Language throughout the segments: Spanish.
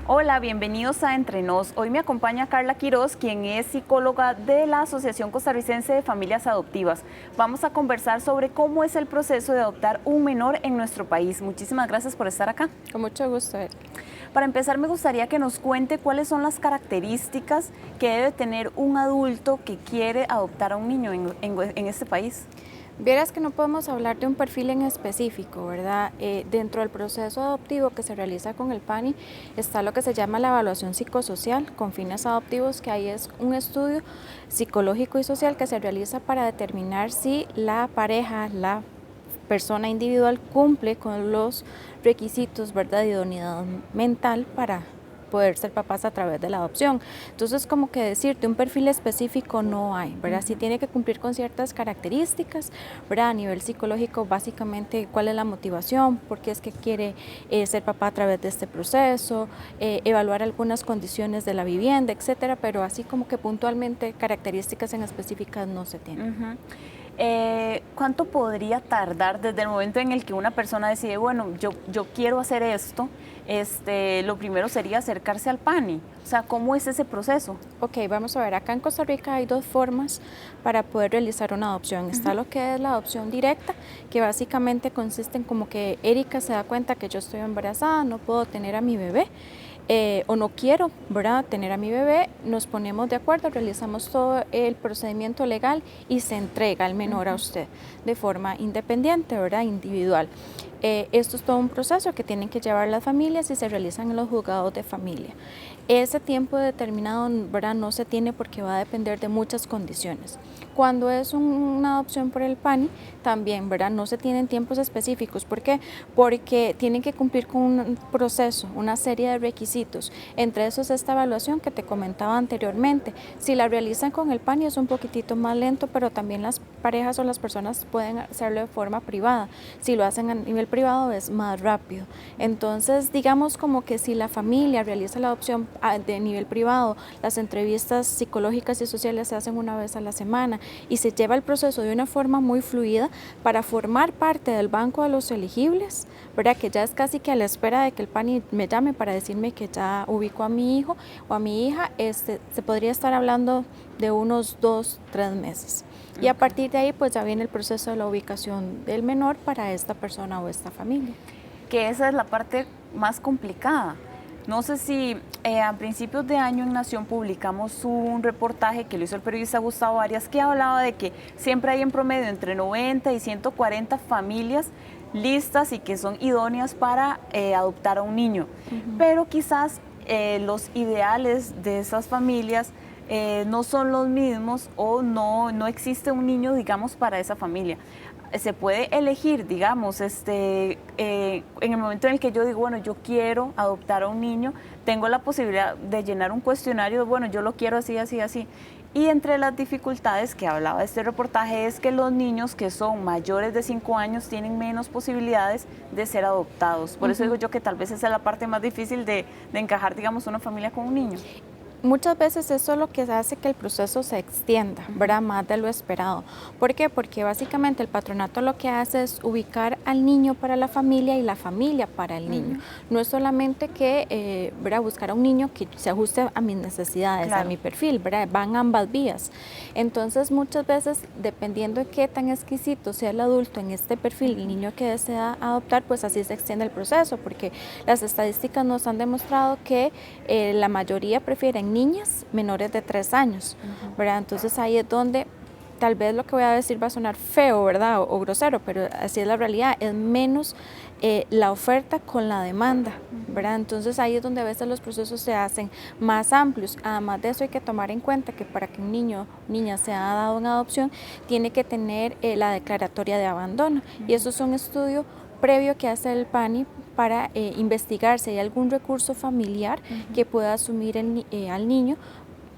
Hola, bienvenidos a Entre Nos. Hoy me acompaña Carla Quiroz, quien es psicóloga de la Asociación Costarricense de Familias Adoptivas. Vamos a conversar sobre cómo es el proceso de adoptar un menor en nuestro país. Muchísimas gracias por estar acá. Con mucho gusto. Para empezar, me gustaría que nos cuente cuáles son las características que debe tener un adulto que quiere adoptar a un niño en este país. Vieras que no podemos hablar de un perfil en específico, ¿verdad? Dentro del proceso adoptivo que se realiza con el PANI está lo que se llama la evaluación psicosocial con fines adoptivos, que ahí es un estudio psicológico y social que se realiza para determinar si la pareja, la persona individual cumple con los requisitos, ¿verdad?, de idoneidad mental para poder ser papás a través de la adopción. Entonces, como que decirte un perfil específico no hay, ¿verdad? Sí tiene que cumplir con ciertas características, ¿verdad? A nivel psicológico, básicamente, cuál es la motivación, por qué es que quiere ser papá a través de este proceso, evaluar algunas condiciones de la vivienda, etcétera, pero así como que puntualmente características en específicas no se tienen. ¿Cuánto podría tardar desde el momento en el que una persona decide, bueno, yo quiero hacer esto? Lo primero sería acercarse al PANI. O sea, ¿cómo es ese proceso? Ok, vamos a ver, acá en Costa Rica hay dos formas para poder realizar una adopción. Está lo que es la adopción directa, que básicamente consiste en como que Erika se da cuenta que yo estoy embarazada, no puedo tener a mi bebé. O no quiero, ¿verdad?, tener a mi bebé, nos ponemos de acuerdo, realizamos todo el procedimiento legal y se entrega al menor a usted de forma independiente, ¿verdad?, individual. Esto es todo un proceso que tienen que llevar las familias y se realizan en los juzgados de familia. Ese tiempo determinado, ¿verdad?, no se tiene porque va a depender de muchas condiciones. Cuando es una adopción por el PANI, también, ¿verdad?, no se tienen tiempos específicos. ¿Por qué? Porque tienen que cumplir con un proceso, una serie de requisitos. Entre esos, esta evaluación que te comentaba anteriormente. Si la realizan con el PANI es un poquitito más lento, pero también las parejas o las personas pueden hacerlo de forma privada. Si lo hacen a nivel privado es más rápido. Entonces, digamos como que si la familia realiza la adopción de nivel privado, las entrevistas psicológicas y sociales se hacen una vez a la semana y se lleva el proceso de una forma muy fluida para formar parte del banco de los elegibles, ¿verdad?, que ya es casi que a la espera de que el PANI me llame para decirme que ya ubico a mi hijo o a mi hija. Se podría estar hablando de unos 2-3 meses. Y a partir de ahí pues ya viene el proceso de la ubicación del menor para esta persona o esta familia. Que esa es la parte más complicada. No sé si a principios de año en Nación publicamos un reportaje que lo hizo el periodista Gustavo Arias, que hablaba de que siempre hay en promedio entre 90 y 140 familias listas y que son idóneas para adoptar a un niño. Pero quizás los ideales de esas familias no son los mismos o no existe un niño, digamos, para esa familia. Se puede elegir, digamos, en el momento en el que yo digo, bueno, yo quiero adoptar a un niño, tengo la posibilidad de llenar un cuestionario, bueno, yo lo quiero así, así, así. Y entre las dificultades que hablaba este reportaje es que los niños que son mayores de 5 años tienen menos posibilidades de ser adoptados. Por eso digo yo que tal vez esa es la parte más difícil de encajar, digamos, una familia con un niño. Muchas veces eso es lo que hace que el proceso se extienda, ¿verdad?, más de lo esperado. ¿Por qué? Porque básicamente el patronato lo que hace es ubicar al niño para la familia y la familia para el niño. No es solamente que, ¿verdad?, buscar a un niño que se ajuste a mis necesidades, claro, a mi perfil, ¿verdad?, van ambas vías. Entonces muchas veces, dependiendo de qué tan exquisito sea el adulto en este perfil, el niño que desea adoptar, pues así se extiende el proceso, porque las estadísticas nos han demostrado que la mayoría prefieren niñas menores de 3 años, ¿verdad? Entonces ahí es donde tal vez lo que voy a decir va a sonar feo, ¿verdad?, o grosero, pero así es la realidad, es menos la oferta con la demanda, ¿verdad? Entonces ahí es donde a veces los procesos se hacen más amplios. Además de eso hay que tomar en cuenta que para que un niño o niña sea dado en adopción, tiene que tener la declaratoria de abandono, y eso es un estudio previo que hace el PANI para investigar si hay algún recurso familiar que pueda asumir al niño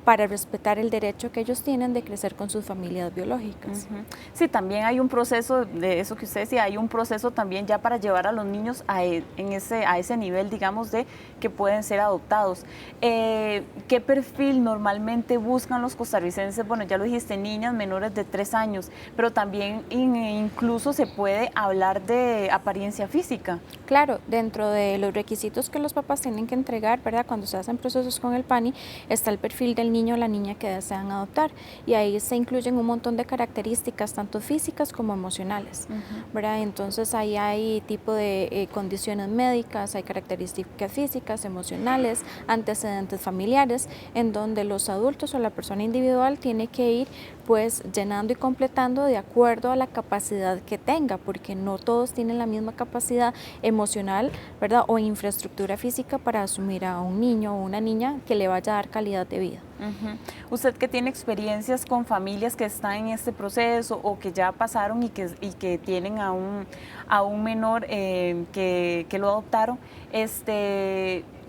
para respetar el derecho que ellos tienen de crecer con sus familias biológicas. Sí, también hay un proceso de eso que usted decía, hay un proceso también ya para llevar a los niños a ese nivel, digamos, de que pueden ser adoptados. ¿Qué perfil normalmente buscan los costarricenses? Bueno, ya lo dijiste, niñas menores de 3 años, pero también incluso se puede hablar de apariencia física. Claro, dentro de los requisitos que los papás tienen que entregar, ¿verdad? Cuando se hacen procesos con el PANI, está el perfil del niño o la niña que desean adoptar, y ahí se incluyen un montón de características, tanto físicas como emocionales, ¿verdad? Entonces ahí hay tipo de condiciones médicas, hay características físicas, emocionales, antecedentes familiares, en donde los adultos o la persona individual tiene que ir pues llenando y completando de acuerdo a la capacidad que tenga, porque no todos tienen la misma capacidad emocional, ¿verdad? O infraestructura física para asumir a un niño o una niña que le vaya a dar calidad de vida. Usted que tiene experiencias con familias que están en este proceso o que ya pasaron y que tienen a un menor que lo adoptaron,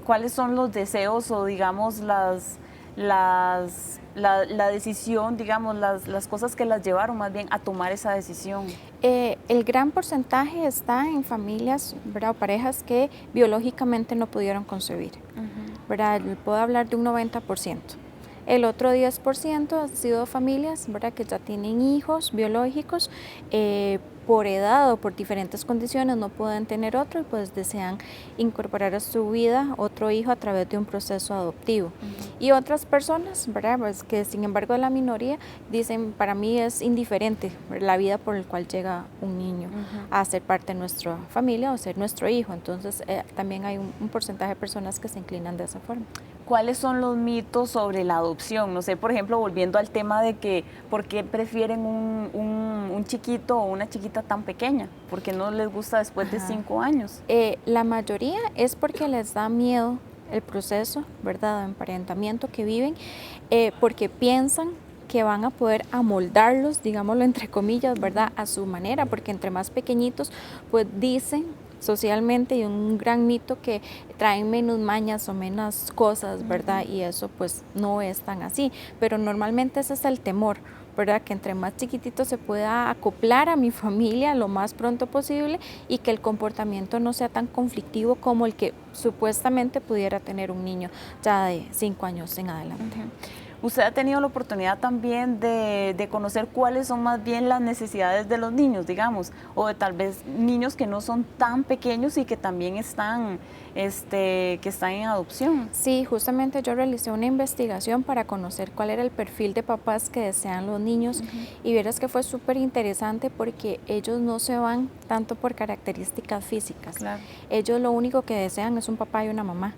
¿cuáles son los deseos o digamos la decisión, digamos, las cosas que las llevaron más bien a tomar esa decisión? El gran porcentaje está en familias, ¿verdad? O parejas que biológicamente no pudieron concebir, ¿verdad? Puedo hablar de un 90%. El otro 10% han sido familias, ¿verdad?, que ya tienen hijos biológicos, por edad o por diferentes condiciones no pueden tener otro y pues desean incorporar a su vida otro hijo a través de un proceso adoptivo. Y otras personas, ¿verdad?, pues que sin embargo de la minoría dicen, para mí es indiferente la vida por la cual llega un niño a ser parte de nuestra familia o ser nuestro hijo. Entonces también hay un porcentaje de personas que se inclinan de esa forma. ¿Cuáles son los mitos sobre la adopción? No sé, por ejemplo, volviendo al tema de que ¿por qué prefieren un chiquito o una chiquita tan pequeña? ¿Por qué no les gusta después de 5 años? La mayoría es porque les da miedo el proceso, ¿verdad?, de emparentamiento que viven, porque piensan que van a poder amoldarlos, digámoslo entre comillas, ¿verdad?, a su manera, porque entre más pequeñitos, pues dicen socialmente, y un gran mito, que traen menos mañas o menos cosas, ¿verdad? Y eso pues no es tan así, pero normalmente ese es el temor, ¿verdad? Que entre más chiquitito se pueda acoplar a mi familia lo más pronto posible y que el comportamiento no sea tan conflictivo como el que supuestamente pudiera tener un niño ya de 5 años en adelante. ¿Usted ha tenido la oportunidad también de conocer cuáles son más bien las necesidades de los niños, digamos, o de tal vez niños que no son tan pequeños y que también están en adopción? Sí, justamente yo realicé una investigación para conocer cuál era el perfil de papás que desean los niños, y vieras que fue súper interesante porque ellos no se van tanto por características físicas. Claro. Ellos lo único que desean es un papá y una mamá.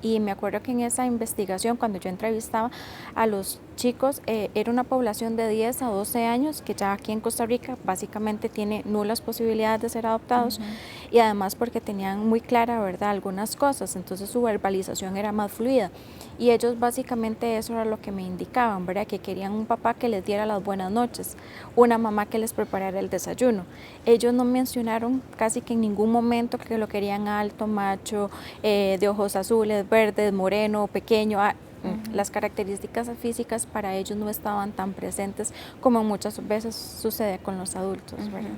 Y me acuerdo que en esa investigación, cuando yo entrevistaba a los chicos, era una población de 10 a 12 años que ya aquí en Costa Rica básicamente tiene nulas posibilidades de ser adoptados, y además porque tenían muy clara, ¿verdad?, algunas cosas, entonces su verbalización era más fluida, y ellos básicamente eso era lo que me indicaban, ¿verdad?, que querían un papá que les diera las buenas noches, una mamá que les preparara el desayuno. Ellos no mencionaron casi que en ningún momento que lo querían alto, macho, de ojos azules, verdes, moreno, pequeño. Las características físicas para ellos no estaban tan presentes como muchas veces sucede con los adultos, ¿verdad?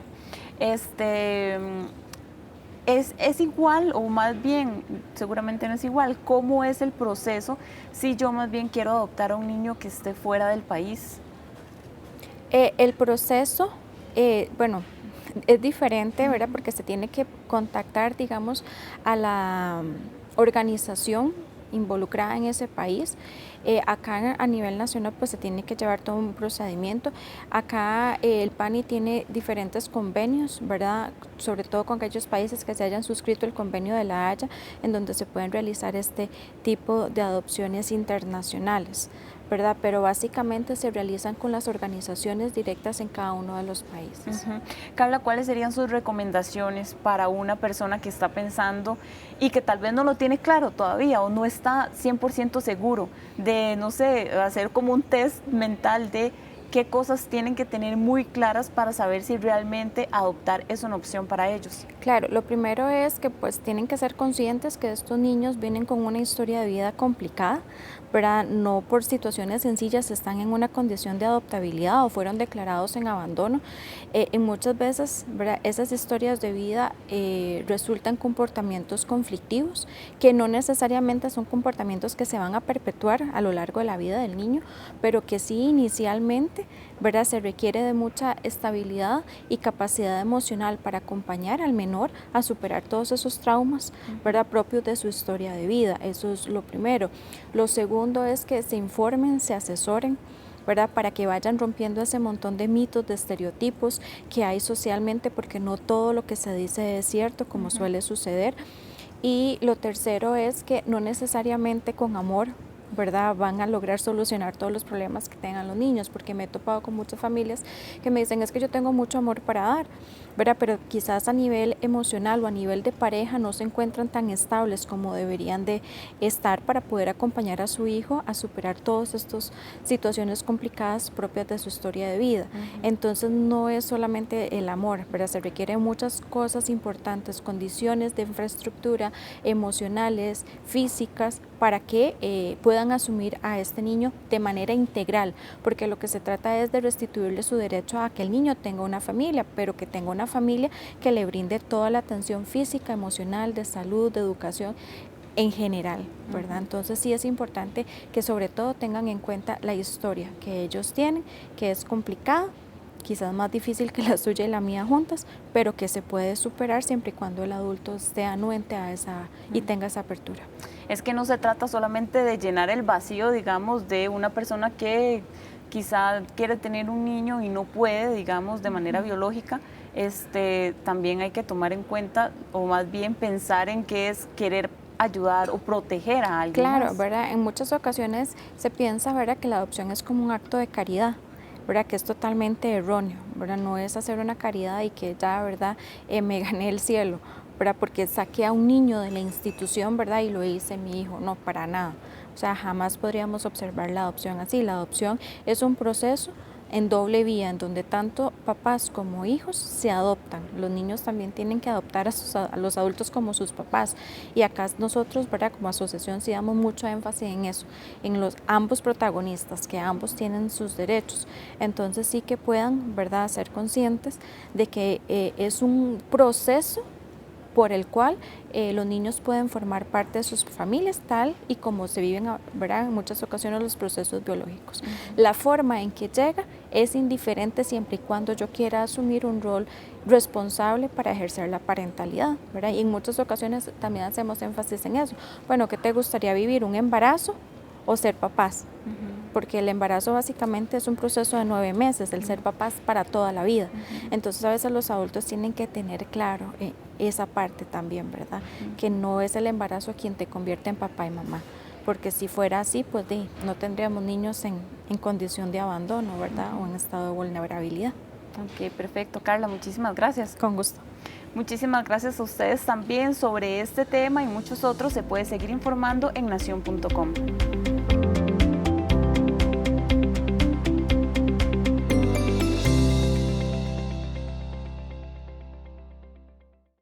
¿Es igual o más bien, seguramente no es igual, cómo es el proceso si yo más bien quiero adoptar a un niño que esté fuera del país? El proceso, bueno, es diferente, ¿verdad?, porque se tiene que contactar, digamos, a la organización involucrada en ese país. Acá a nivel nacional pues se tiene que llevar todo un procedimiento. Acá el PANI tiene diferentes convenios, ¿verdad?, sobre todo con aquellos países que se hayan suscrito el convenio de La Haya, en donde se pueden realizar este tipo de adopciones internacionales, ¿verdad? Pero básicamente se realizan con las organizaciones directas en cada uno de los países. Carla, ¿cuáles serían sus recomendaciones para una persona que está pensando y que tal vez no lo tiene claro todavía o no está 100% seguro de, no sé, hacer como un test mental de qué cosas tienen que tener muy claras para saber si realmente adoptar es una opción para ellos? Claro, lo primero es que pues tienen que ser conscientes que estos niños vienen con una historia de vida complicada, ¿verdad? No por situaciones sencillas están en una condición de adoptabilidad o fueron declarados en abandono. Y muchas veces, ¿verdad?, esas historias de vida resultan comportamientos conflictivos que no necesariamente son comportamientos que se van a perpetuar a lo largo de la vida del niño, pero que sí inicialmente, ¿verdad?, se requiere de mucha estabilidad y capacidad emocional para acompañar al menor a superar todos esos traumas, ¿verdad?, propios de su historia de vida. Eso es lo primero. Lo segundo es que se informen, se asesoren, ¿verdad?, para que vayan rompiendo ese montón de mitos, de estereotipos que hay socialmente, porque no todo lo que se dice es cierto, como suele suceder. Y lo tercero es que no necesariamente con amor, ¿verdad?, van a lograr solucionar todos los problemas que tengan los niños, porque me he topado con muchas familias que me dicen, es que yo tengo mucho amor para dar, ¿verdad?, pero quizás a nivel emocional o a nivel de pareja no se encuentran tan estables como deberían de estar para poder acompañar a su hijo a superar todas estas situaciones complicadas propias de su historia de vida. Entonces no es solamente el amor, ¿verdad?, se requieren muchas cosas importantes, condiciones de infraestructura emocionales, físicas, para que puedan asumir a este niño de manera integral, porque lo que se trata es de restituirle su derecho a que el niño tenga una familia, pero que tenga una familia que le brinde toda la atención física, emocional, de salud, de educación en general, ¿verdad? Entonces sí es importante que sobre todo tengan en cuenta la historia que ellos tienen, que es complicada, quizás más difícil que la suya y la mía juntas, pero que se puede superar siempre y cuando el adulto esté anuente a esa y tenga esa apertura. Es que no se trata solamente de llenar el vacío, digamos, de una persona que quizá quiere tener un niño y no puede, digamos, de manera biológica. También hay que tomar en cuenta, o más bien pensar en qué es querer ayudar o proteger a alguien Claro, más. ¿verdad? En muchas ocasiones se piensa, ¿verdad?, que la adopción es como un acto de caridad, ¿verdad?, que es totalmente erróneo, ¿verdad? No es hacer una caridad y que ya, ¿verdad?, me gané el cielo, ¿verdad?, porque saqué a un niño de la institución, ¿verdad?, y lo hice mi hijo. No, para nada. O sea, jamás podríamos observar la adopción así. La adopción es un proceso en doble vía, en donde tanto papás como hijos se adoptan. Los niños también tienen que adoptar a los adultos como sus papás. Y acá nosotros, ¿verdad?, como asociación sí damos mucho énfasis en eso, en los ambos protagonistas, que ambos tienen sus derechos. Entonces sí que puedan, ¿verdad?, ser conscientes de que es un proceso por el cual los niños pueden formar parte de sus familias, tal y como se viven, ¿verdad?, en muchas ocasiones los procesos biológicos. La forma en que llega es indiferente siempre y cuando yo quiera asumir un rol responsable para ejercer la parentalidad, ¿verdad? Y en muchas ocasiones también hacemos énfasis en eso. Bueno, ¿qué te gustaría vivir? ¿Un embarazo o ser papás? Porque el embarazo básicamente es un proceso de 9 meses, el ser papás para toda la vida. Entonces a veces los adultos tienen que tener claro esa parte también, ¿verdad? Que no es el embarazo quien te convierte en papá y mamá, porque si fuera así, pues no tendríamos niños en condición de abandono, ¿verdad?, o en estado de vulnerabilidad. Ok, perfecto. Carla, muchísimas gracias. Con gusto. Muchísimas gracias a ustedes también. Sobre este tema y muchos otros se puede seguir informando en nacion.com.